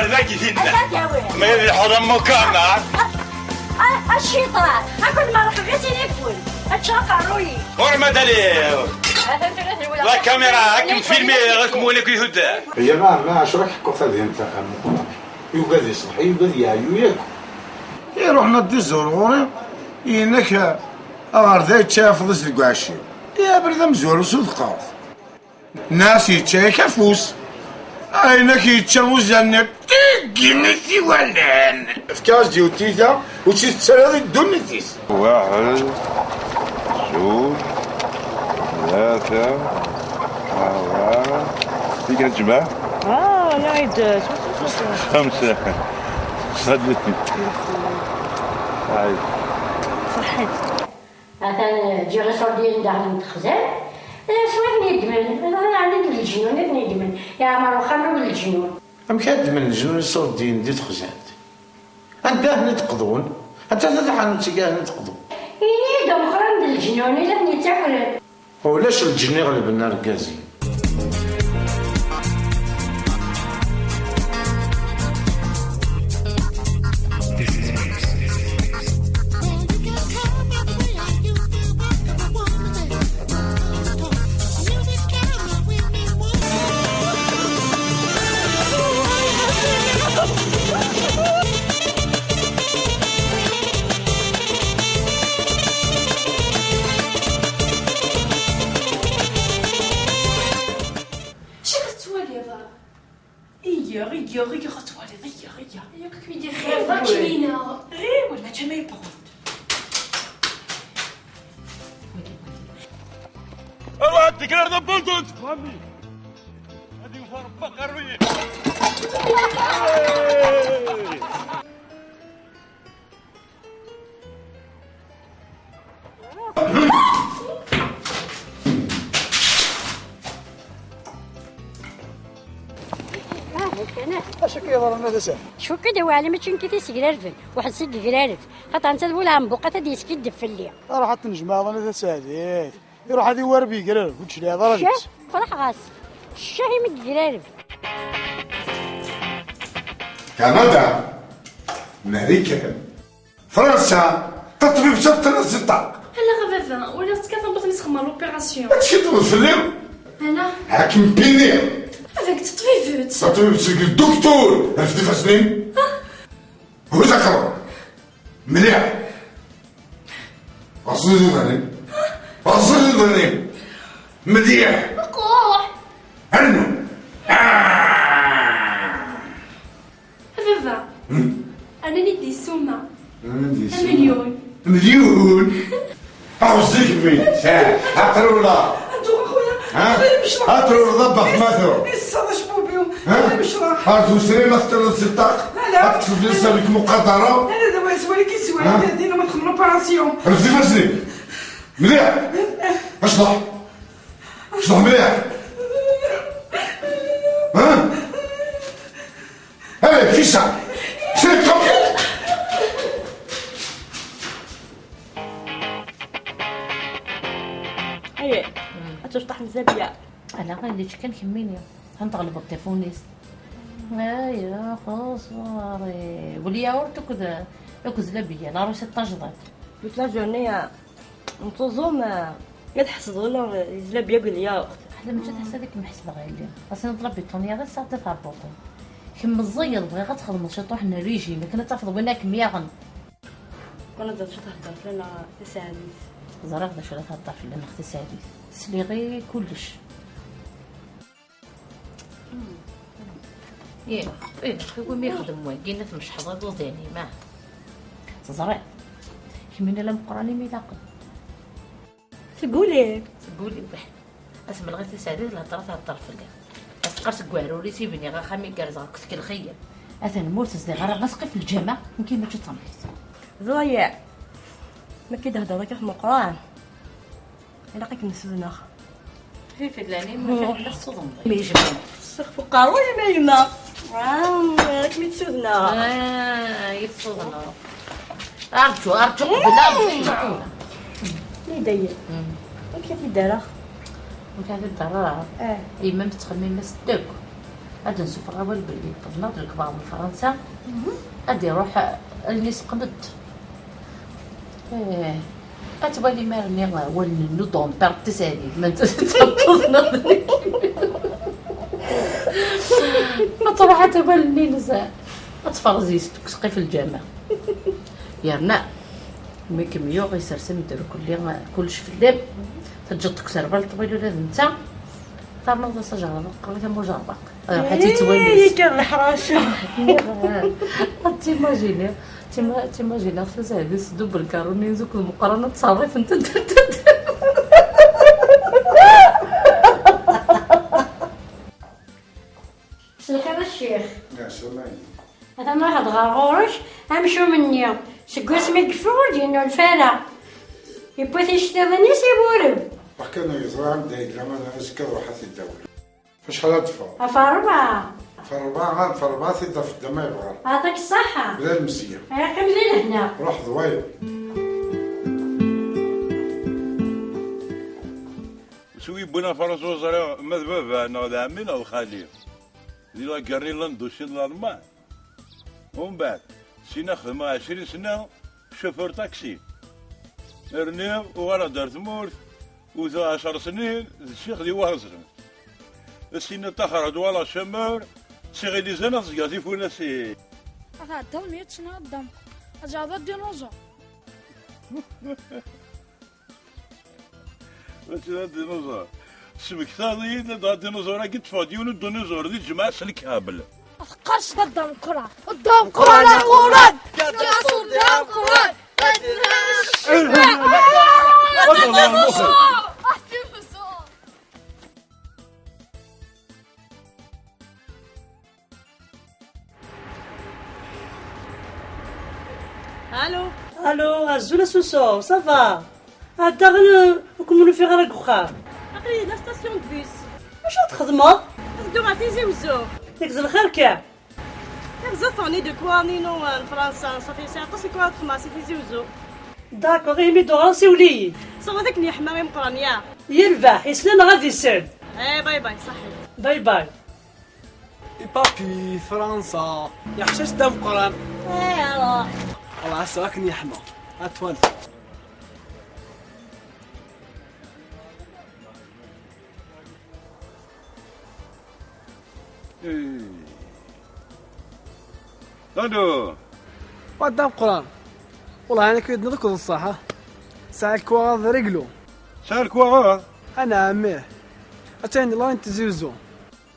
ذاك فينا ما يحضر مكاننا الشيطان أكل ما رخي تليفون أتشاقع روي ورما دليل لا كاميرا هاكم فيلمي راكم ولك يهدا هي ما اش راك حكوا هذه انت يوجد يصلح يوجد ياك يروح ندي الزرغوري ينك أغار تشاف ضس القعشي يا برد مزور صدقات ناس يتشاك فوس أينك يتشاوز النت تيجي ولان فكاز ديوتيتا وتشي تسرد الدنيتيس 1 2 3 4 في كنجمع يعيد 5 صدقني هاي صحيت مثلا جي غير ديال داخل الخزان شويه ندمن انا عندي الجنون ندمن يا عمر وخمر الجنون أم كاد من الجنون يصور دين دي تخزانت أنت نتقضون أنت تدحن تيجاه نتقضون إيه دم خرم الجنون إلا بني تاكل ولاش الجني غلب النار الكازي غير غتوالي غير ياك كيدير خير فاكشينا غير ولا جا يبغض اروح التكرار ده بلدوت فهمني هذه فربك قرويه اش كيضر الناس اسا شو كده وعلى ما تشنكي تسكرارفن واحد سيد قرارف خاطر انت تقول عم بقى تدي يسكد في الليل راح تنجمع انا تساليت يروح هذه وربي قرارف وش لي هذا راجل فرح غاس الشاهي من قرارف كندا امريكا فرنسا تطبيب شفت الصداق هلا غبابا ولا تكافا بغيت نخمم لوبيراسيون هادشي تطبيب الليل انا حاكم بينير هذاك تطبيبات تطبيب الدكتور عرفتي فاسنين هو ذكر مليح أصلي مليح نقوح عنو غبابا انا ندي السومه مليون أوزيك بين أقرولا انتو اخويا أقرولا ضبط ماثو لسه نشبو بهم انا مشرح هاتو سري مثل الصداق لا تشوف لي سالك مقدرة انا دابا سوالي كيسوالي هادينا ما نخمم لوبيراسيون عرفتي فاسنين مليح اشطح مليح هاي فيسا سيركم هيا تفتح الزبية انا غادي كان كميني غنطغلب التليفونيس هيا خصاري والياورت وكذا ياكل بيا لا روسي طاجدات قلت لها جونية نتوزوم ما تحسدوا له يزلا بيا قول يا اخت حنا ما تحس هذيك محسبه غير اصلا نطلب الطونيه غير ساعه تاع البوطون كم الزير بغي غتخدم شطوح لنا ريجي ما كنا تاخذ بينا كميه غن كنا درت تهضر لنا تساليس زرا باش لا تهضر في لنا اختي ساليس سلي غير كلش ايه هو ما يخدم وين كاين في مشحضه دوزيني ما زرا كمينا لا مقراني ميلاقل تقولي بح اسمع لغايه ساليس لا طرات على الطرف اللي اسقرت كواروري سيبني غا خامي كارز كنت كنخيل اثن موت زدي غير غنسقي في الجامع يمكن ما تطمحيت ضايع ما كيدهضر راك في مقران الا قيك نسولنا في فدلاني ما فيه لا الصدم ما يجبني سخف قاروي ما يما راك متسودنا يتصدنا ارجو بلا يدير كيف يدار وكانت الدرارة إما متخمم الصدق غادي نسوق غير باللي طلنا الكبار من فرنسا غادي يروح النيس قند غتبالي مارني هو نو دون بير تسالي ما تطلنا تروح تبالني نزا تفرزي تسقي في الجامع يرنا مي كميو غيسرسم نديرو كلش في الليل تجي تكسر بالطبيل ولا انت طارنا ولا شجره قريتها مجربه حتى تولي كان الحراشه تيماجينا خصها هذه سدو بالكاروني نزوك المقارنه تصرف انت سلخير الشيخ لا سلام هذا ما هاد غاغورش امشو مني سكواس ما يقفور ديالو الفارع يبغي تيشتغلني سيبورو وحكينا يزرع دايك لما نسكر وحتى الدولة فشحال هتدفع؟ أفربعة فربعة تدفع في الدم يبغى يعطيك الصحة بلا المسية كملين هنا روح ضوير سوي بنا فرنسا وزراء مذبابة أنا ذا عمنا وخالي دي لا قرني لندو شي الألمان ومن بعد سينا خدمة 20 سنة شوفور تاكسي رنيم وغالا دارت مورت وذا 10 سنين الشيخ دي وهزرن السنة تاخر دوالا شمر سيغي دي زنا زقاتي فونا سي هذا دم يتشنا الدم أجاب الديناصور بس هذا الديناصور سمك ثاني دا الديناصور قد فاديون الديناصور دي جماعة سلك هابل قرص قدام كرة قدام كرة كرة قدام كرة الو عزوله سوسو صافا هدا غير نكملو في غير الكخام اخي لا ستاسيون د بيس واش تخدموا نبداو مع تيزي وزو ياك الخير كاع ياك زافوني دو كوانينو فرنسا صافي ساعه قصي كوا تخدم سي تيزي وزو داكو غير مي دورانسي ولي صافا داك اللي حمامي مقرانيا يربح يسلم غادي يسعد باي باي صحي باي باي بابي فرنسا يا حشاش دا مقران يلا الله عساكني يا حما اتوال الو قدام قران والله انا كيد نركض الصحة ساعة كواغاض رجلو سال كواغاض انا عميه اتاني الله انت زيزو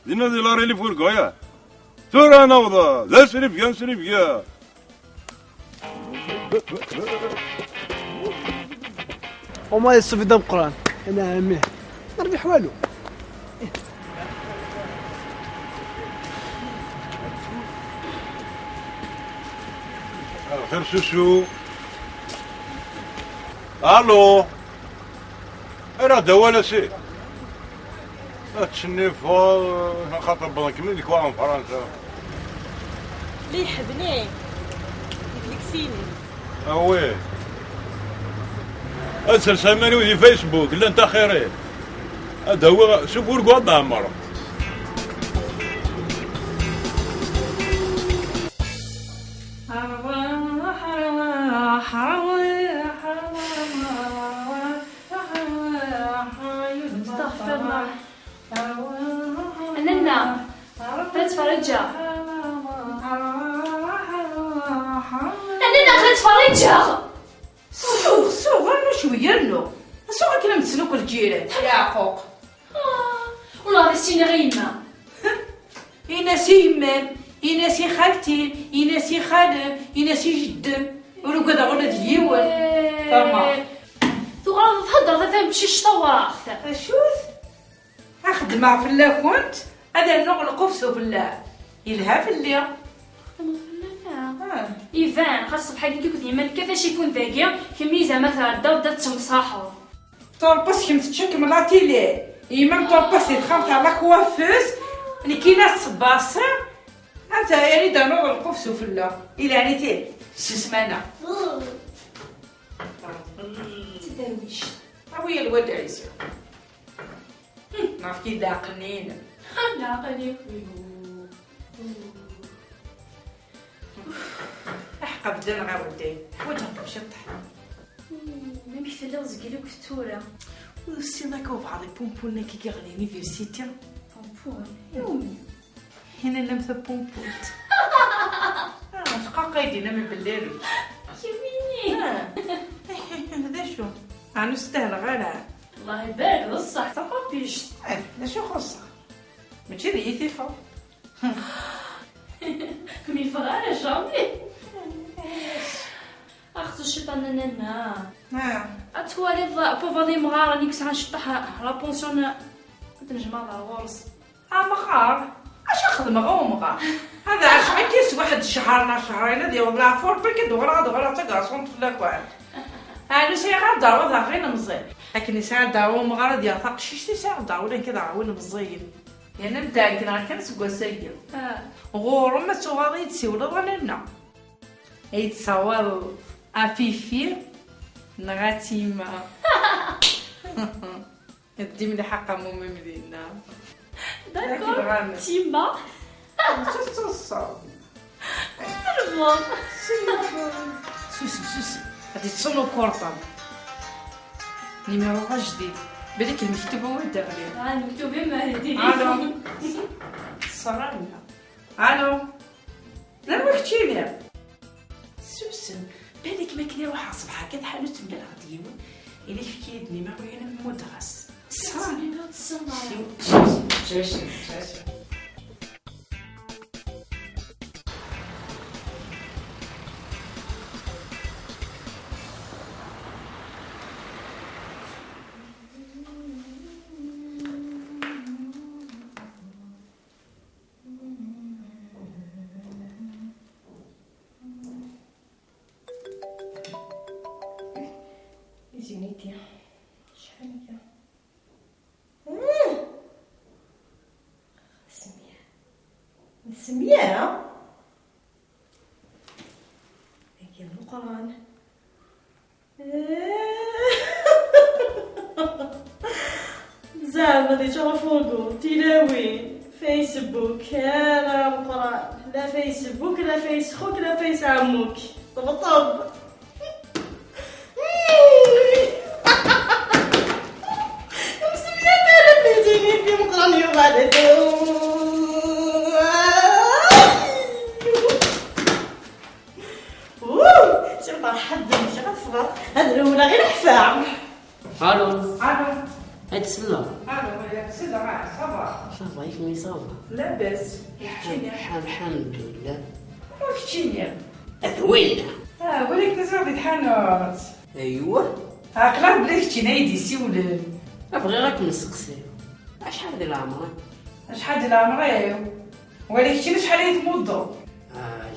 دينا دي لاري اللي فوق يا ترى نوضة لا سريب يا وما يصفي دم قران انا عميه نربح والو خير شوشو الو انا دوالة سي تشني فوق خاطر بضك من كوا فرنسا لي يحبني يفلكسيني اوي ارسل ساماني ودي فيسبوك لا انت خيرين هذا هو شوف ورقوا عمر استغفر الله أننا نتفرجا أننا نتفرجا سوق انا شويه لو سوق كلام تسلوك الجيران يا عقوق والله هذا السين غيما يناسي يمان يناسي خالتي يناسي خاله يناسي جدم ولو كذا غير ديوان فما تغرض تهضر تمشي شطوراخت شوف اخدم في الله كنت هذا نغلقو في سوف الله يلها في الليل إيفان خاص الصبح كي كنت يمان كيفاش يكون ذاكيا كمي زعما تغدا ودا تمصاحو طربس كيما تشك من لا تيلي يمام طربس يدخلت على كوافوز اللي كاينه الصباصه انت يعني دا نغلقو في سوف الله الى عنيتي 6 سمانه تداويش هاوية الواد عيسى نعرف كي داقنين لا قليل احقا بدنا غاودين وجهك مشطح. مامي فلا زقلو كثورة. وسينا كوفعلي بومبونا كي غنيني في السيتي. بومبون يومي. هنا نمثل بومبوت. شقاق يدينا من بالليل. يميني. هذا شو؟ أنا نستاهل غير. الله يبارك بصح تقابيش. لا شو خاصة؟ ماشي ريتي فا. مي فغانا جامي. اختو الشيطان نانا. اتوالي بوفا مغار راني كنت غنشطح لا بونسيون تنجم على الغرس. مغار؟ اش خدمة غو مغار؟ هذا عاش ما كيس واحد شهرنا شهرين ديال ولا فور بك دغرا تقاصون في الاكوان. انا ساعه دارو ذا غير مزيان لكن ساعه دارو مغار ديال ثقشيش ساعه دارو لين كذا عاون مزيان يعني نبدا كنا كنسقوا سايل غور ما تغادي تسول ظننا يتصور افيفي نغاتي ما يدي من حق مو مدينه داكور تيما تصص المهم سوسي غادي تصونو كورطان نيميرو جديد بالك المكتوب هو الدغلي المكتوب مهدي. الو صراحه الو لا ما كتشيني سوسن بالك ما كني روح صباح كذا حانوت من الغديوه الا فكيت نيميرو هنا مدرس صراحه زينيتي شحال هي سمية هي القرآن زعما دي تعرفوكو تلاوي فيسبوك لا القرآن لا فيسبوك لا فيس خوك لا فيس عموك طب هذا ولا غير حفاع. الو الو هاد سلا الو يا سيدة معك صباح صافا ياك مي صافا لاباس الحمد لله كتشيني ذوينا وليك تزربي تحانوت ايوا قلب بليك كتشي نايدي سيولن ابغي راك نسقسي شحال ديال العمر شحال ديال العمر وليك كتشي شحال يتمضوا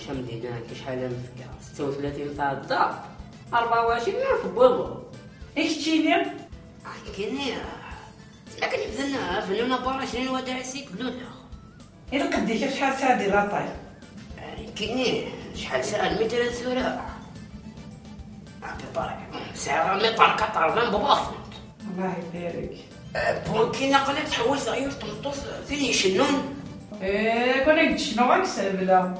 شحال دينا شحال نفكر 36 تاع الدار 24,000 بابا كتشيني كيني لكن بدنا فنونا برا 20 وداع سيكلولا إلا قديك شحال ساعة ديال لاطاي كيني شحال ساعة المتر سورة ساعة متر كتر بباصل الله يبارك بوركينا قلت حوس غير تمطوس فين يشنون كنا قد شنو غاكسب لا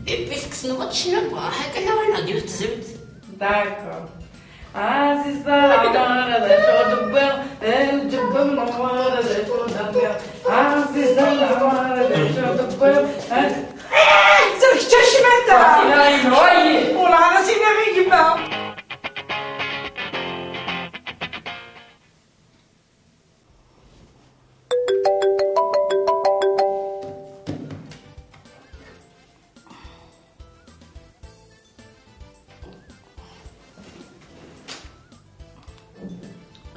بيسك شنو غتشنو هكا وانا ديال الزبد داكور عزيز العمر هذا شو دبر الجب منور هذا شو دبر عزيز العمر هذا شو دبر زرك تشمعت ولا على سينا غيبا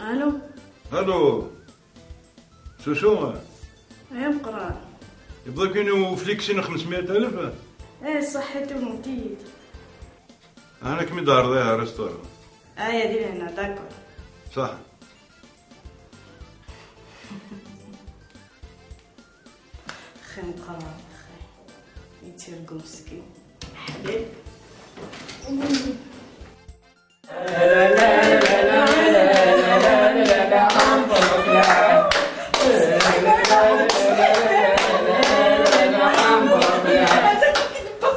الو الو شو يا مقران يبغى كاينو فليكسين 500,000 صحتي ومتيت انا كمي دار ذا ريستوران يا دير هنا داكور صح خي مقران خي يتيرقو مسكين حبيب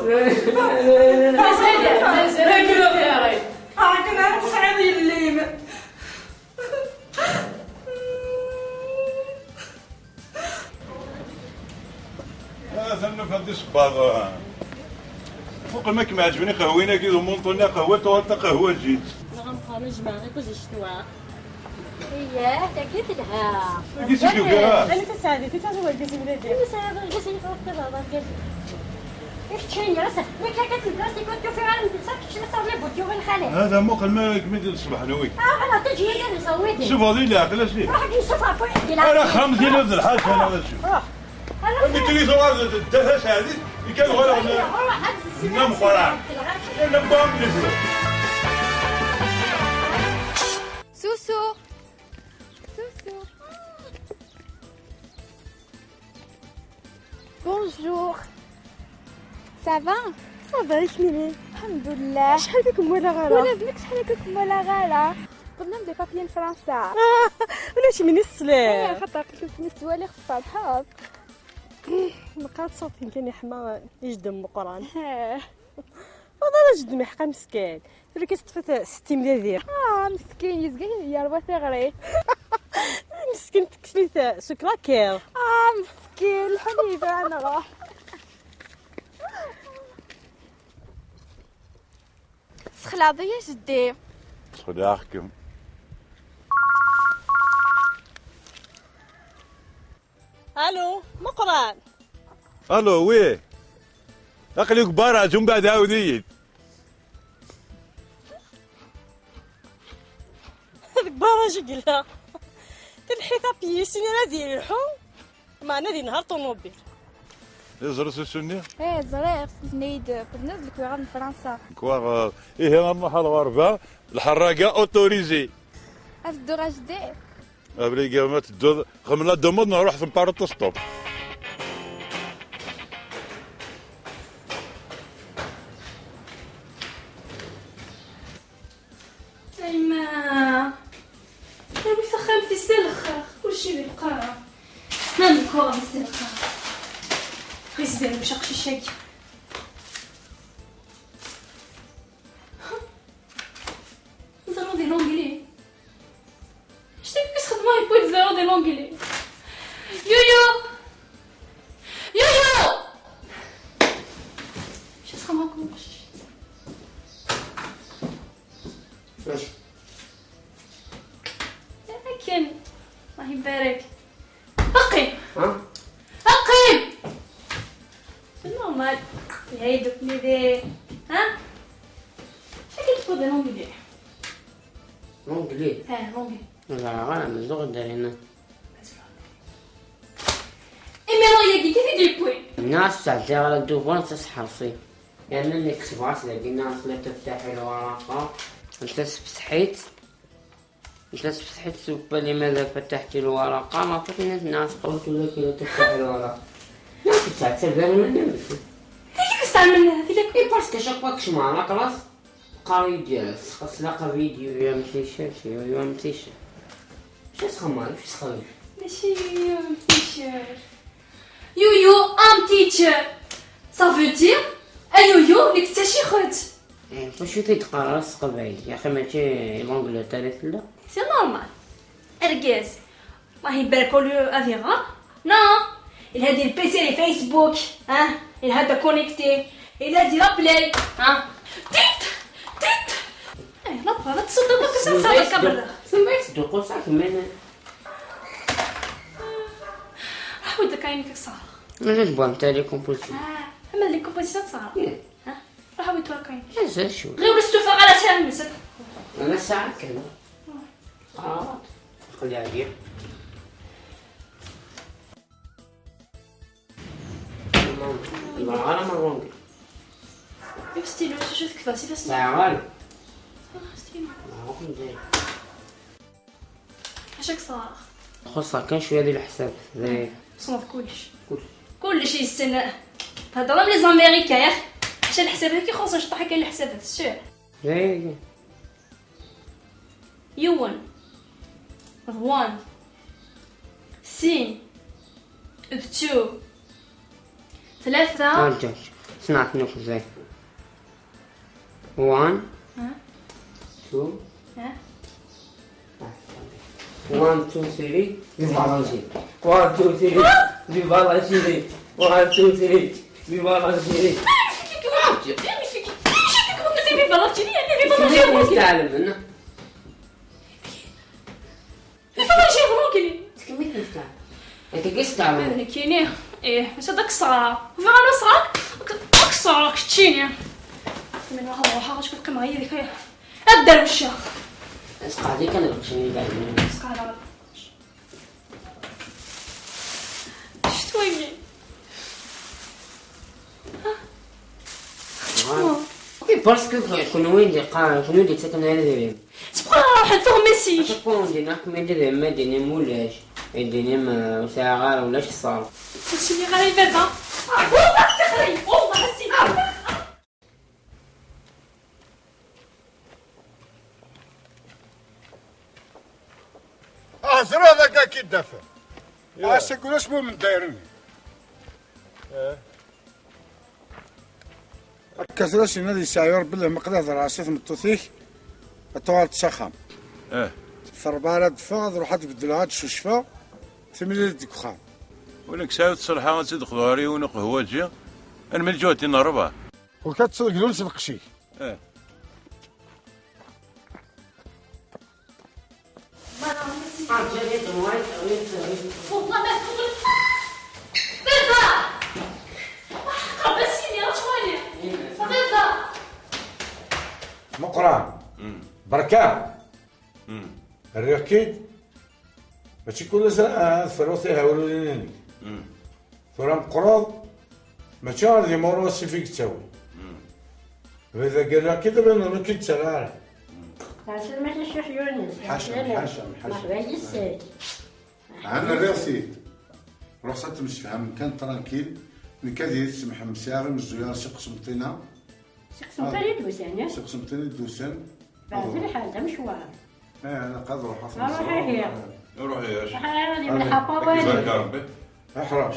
كنا نسعد الليل. ثنف هدي صباغ فوق ما كما عجبني قهوينا كي مونطونا قهوة وانت قهوة جيت. نعم خارج معي كوز الشتوى. اييه تاكيد لها. كيسي كيوكا. انا تساعدي تتعرفوا الجسم بلادي. تساعد الجسم في بابا قال. ايش تشيني راسك؟ ما كانت البلاصه كنت في عالم تسكت شنو صار لي بوتيو من خاله. هذا مو ما كمل الصباح نوي. انا تجي انا نسويتي. شوف هذه لا عقل شنو. راح نشوفها فوق انا 50 ذي الحاج انا نشوف. قلت لي صور الدهش هذه كان غير نعم قرع. انا بام نزل. سوسو سوسو. Bonjour. Ça va? Ça va يكملي الحمد لله. شحال بكم ولا غالا؟ ولا بنك شحال بكم ولا غالا؟ قلنا دي بابيين فرنسا. ولا شي من السلام. خاطر قلت لك نسوا لي خصها الحظ. بقات صوتي كان يحمى يجدم القران. والله جد محقا مسكين اللي كتطفى 60 مليار. مسكين يزقي يربى ثغري. مسكين تكسلي سكراكير. مسكين الحليبه انا راح. سخلاضي يا جدي. صداقكم. الو مقران. الو وي اقلي كبار جنب بعد عاوديين. هذيك باراجي قلها تنحيثها بيسين انا ديال الحو معنا دي نهار طوموبيل. زرت السنة؟ ايه زرير سنيد كنت نزلك ويغا من فرنسا. كوا ايه غنروح الغربة الحراقة اوتوريزي. افدو غاجدي. ابري قامت الدود خمنا دومود نروح في مبارة السطوب. ايما ربي فخام في السلخة كلشي بالقرا. ما نكون في السلخة. قيس دير بشقش الشاي. زيرو دي لونجلي. شتي كيس خدمة يبوي زيرو دي لونجلي. يويو يويو شو تخماكم وش واش لكن الله يبارك أقيم ها أقيم نورمال يعيدك لي ها شكل تقول دي لونجلي لونجلي لونجلي لا غير من اللغة دارينا إمي رأيك كيف يديكوي الناس تعدي على الدوبان تسحرصي يعني انك سبعات لقي الناس لا تفتحي الورقة انت سفتحيت سوبا لماذا فتحت الورقة ما فتنت الناس قلت لك لا تفتحي الورقة لا تستعتبر من نفسك هذيك استعملنا هذيك اي باسكو شاك فوا كشمع لا كلاس قاري جالس خاص لاقى فيديو يا متيشر يا متيشر شو تخمر شو تخمر ماشي ام تيشر يويو ام تيشر ça veut dire ايويو اللي كتاشي خد فاش تقرا راسك بعيد يا اخي ماشي لونجلتير لا سي نورمال اركاز الله يبارك له افيغا نو il a des PC et Facebook hein il a de connecté il a dit la play hein تيت لا بابا تصدق كسر صار الكاميرا سمعت دوقو صح من حاول كاينك صار من البوم تاع لي كومبوزيشن اما لي كومبوزيشن صار ها راح حاول كاين زين شو غير استوفى على سامس انا ساعه كذا خلي عليا البرغالة مرونقي ستيلو شو تكفى سي بس لا غالي ستيلو معروف مزيان اشاك صار خصها كان شويه ديال الحساب زي صنف كلشي يستنى هضروا لي زاميريكا يا اخي عشان الحسابات كيخلصوا شطح كاين الحسابات السور زي يوان روان سين اكتو ثلاثة صنعت نقزة 1 ها 2 ها 1 2 3 viva la Algérie 1 2 3 viva l'Algérie 1 2 3 viva l'Algérie كيف تعلم منه؟ كيف انا جاي غلوكلي تكمل كيف تعلم؟ انت كيف تعلم؟ انا كيني ايه بس هذاك الصغار وفين انا صغار داك الصغار كشتيني من واحد روحها غتكون كما هي ديك الدروشه اسقع ديك انا بغيتني بعد اسقع شتويني باسكو كون وين قال كون وين تسكن هذا ديالي تبقى حتى ميسي تكون دينا كمل ما ديني مولاش ديني ما ساعه ولا اش صار هادشي اللي غريب هذا والله تخري والله حسيت زرا هذاك كي دافع اش تقول اش بو من دايرني كسرش نادي سايور بالله مقدار راسي مطوثيك طوال تشخم فربالة دفاض روحت بدلات شو شفا ثمني الدخان ولك ساوت صراحة تدخل غاري ونقهوة جي أنا من جوتي نربع وكتصل جلوس القشي والله ما تقول بابا قبسيني رشواني بابا مقران بركان الركيد ماشي كل سنة فلوسي هاولوني فرام قراض ماشي غادي موروسي فيك تسوي وإذا قال لك كده بأنه نكيد سلالة حاشا ما تشوف يونس حاشا مرحبا يسير عندنا راسي رخصة تمشي مكان ترانكيل نكادي تسمح مسياري من الزيار سقسمتينا سقسمتيني دوسان سقسمتيني دوسان بعد الحاجة مشوار انا قادر نروح نروح هي روح يا شيخ هذه من الحبة والي احراش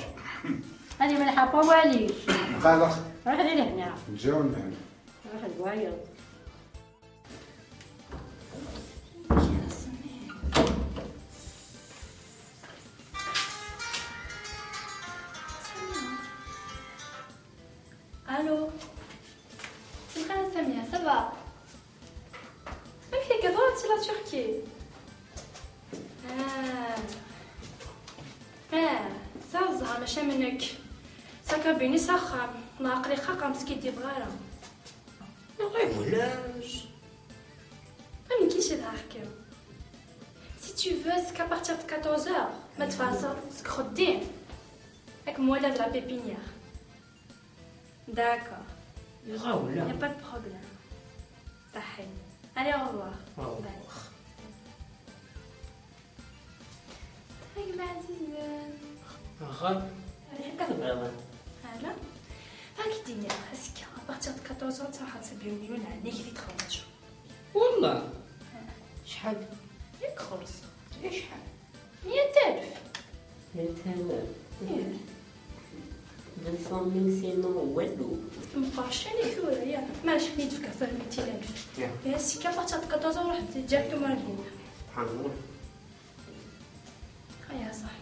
هذه من الحبة والي قادر روح لهنا نجاو لهنا روح الوايض الو سمحة سامية سافا ماك هيك ضربتي لا تركي سازها ماشي منك ساكا بيني ساخام ناقلي خاقا مسكيتي بغيرها ولاش ما كيش هذا حكاو سي tu veux c'est qu'à partir de 14h ما تفاصل خدين هاك مولا de la pépinière d'accord يغاولا y a pas de problème صحي allez au revoir هاي معزيز غا كتبغي هلا هاك ديني هسكا à partir de 14h صراحة تسبيو مليون عني كيف يتخرجوا والله شحال ياك خلص شحال 100,000 100,000 200,000 سينو والو مفرشاني كورا يا ماشي نيت في كثر 200,000 يا سكا بارتي 14 روح ديريكتومون لهنا سبحان الله هيا صح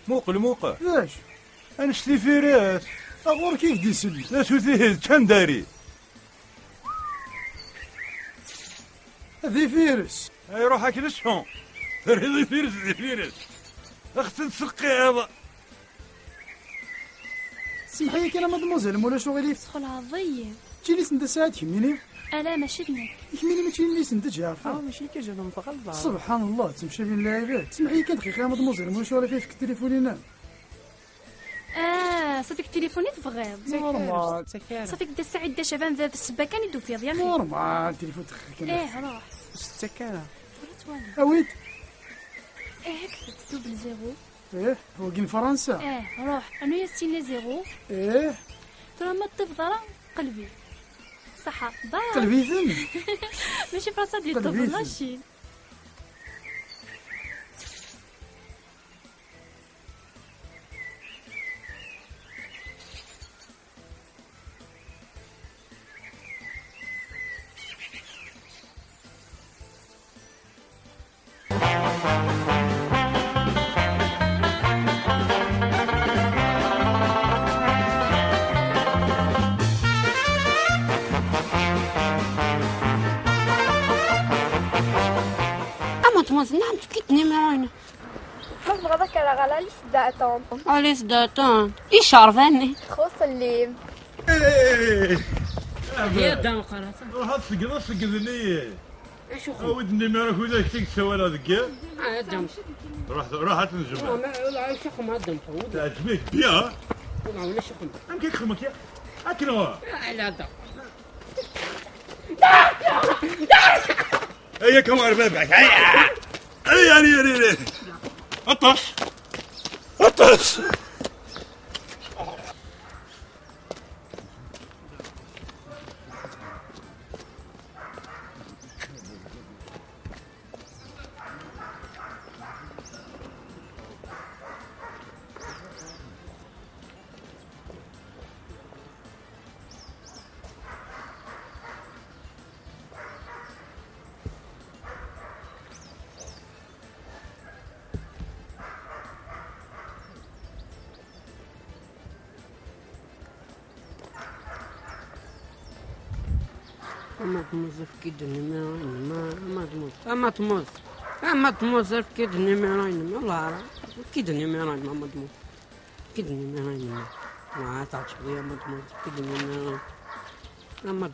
موقل واش انا شتي فيرات اغور كيف دي سلي لا شوتي كان داري هذي فيرس اي روحك لشحون ذي فيرس اخت تسقي هذا سمحي كي انا مدموزيل مولا شغلي سخل عظيم تجيني سند ساعات يميني انا ماشي بنك يميني ما تجيني سند جعفر ماشي كيجيو متغلبه سبحان الله تمشي بين اللاعبات سمحي كي دقيقه مدموزيل مولا شغلي فيه في التليفون هنا صافيك تليفوني تبغيض نورمال صافيك دا الساعه دا شافان ذا السباكان يدو فيض يا اخي نورمال تليفون تخيك روح السكانه فرات والو اويد هكذا 00 ايه هو كاين فرنسا. روح انا يا سينا زيرو. ترى ما تطيب ضرا قلبي صح قلبي ثم ماشي فرنسا ديال الطب ماشي. نعم تكيتني معانا. شوف غداك على ليست داتون. ليست داتون ايش عرفاني خوص اللي يا دام قرات روح تسقذني ايش ودني ما راك وذاك تسوى هذاك دام روح تنجم لا شيخ ما دام حود تعجبك بيا ولا شيخ ام كيك خمك يا اكنوا لا دا هي كمان بابك اي يعني اطش أما تموز في كيدني أما تموز في كيدني مراين ما الله عارف كيدني مراين ما تموز كيدني مراين ما تعرف بيا ما تموز كيدني مراين أما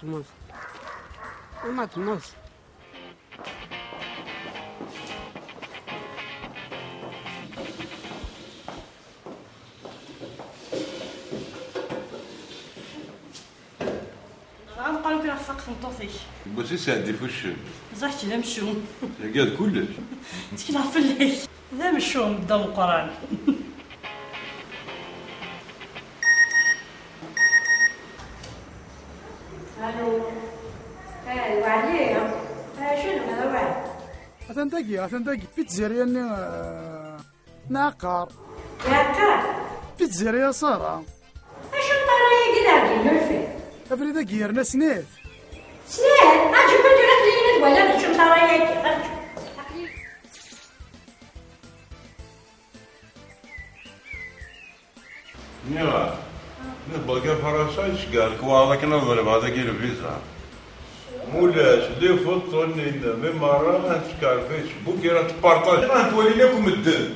تموز قالوا بلا سقف نطوفي بس سادي في الشم زحتي ذا مشوم قال كلش تكلا في الليل ذا مشوم بدا القران الو وعليهم شنو هذا واحد أثنتقي بيتزيريا ناقر بيتزيريا سارة شنو طريقي داكي نلفي أفريدا كيرنا سنيف أجي كنت رحت ولا شنو طريقي يا نبغى فرنسا ايش قالك والله كنا نضرب هذا كيلو فيزا مولاش لي فطني من مرة نشكر فيسبوك راه تبارطاج غنتولي لكم الدم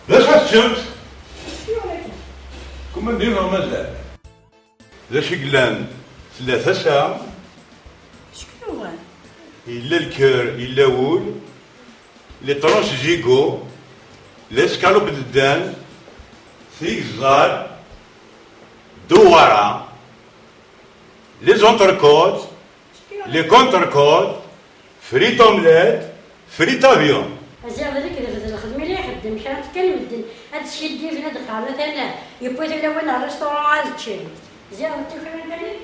لاش الشمس كما نديرها مازال لاش قلان 3 ساعة شكون إلا الكور إلا وول لي طرونش جيكو لي سكالوب ددان ثيكزار دوارا لي زونتركوت لي كونتركوت فريت اومليت فريت افيون زعما هذاك الخدمه اللي يخدم شحال تكلم الدن هاد الشيء اللي في هاد القاره مثلا يبغي الاول على الريستورون عاد تشري زعما انت فين بالك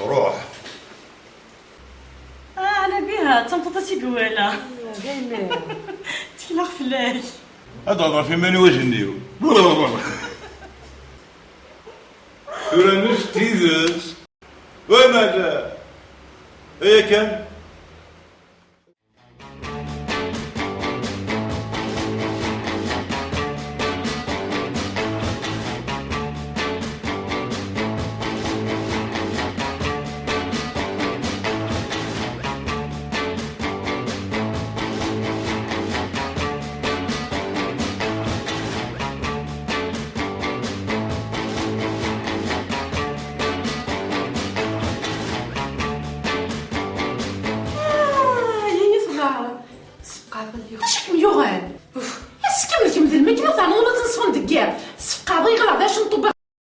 روح انا بها تنططي قواله تكلا فلاش هذا هضر في ماني وجنيو ترى نشتيزس وماذا هي كان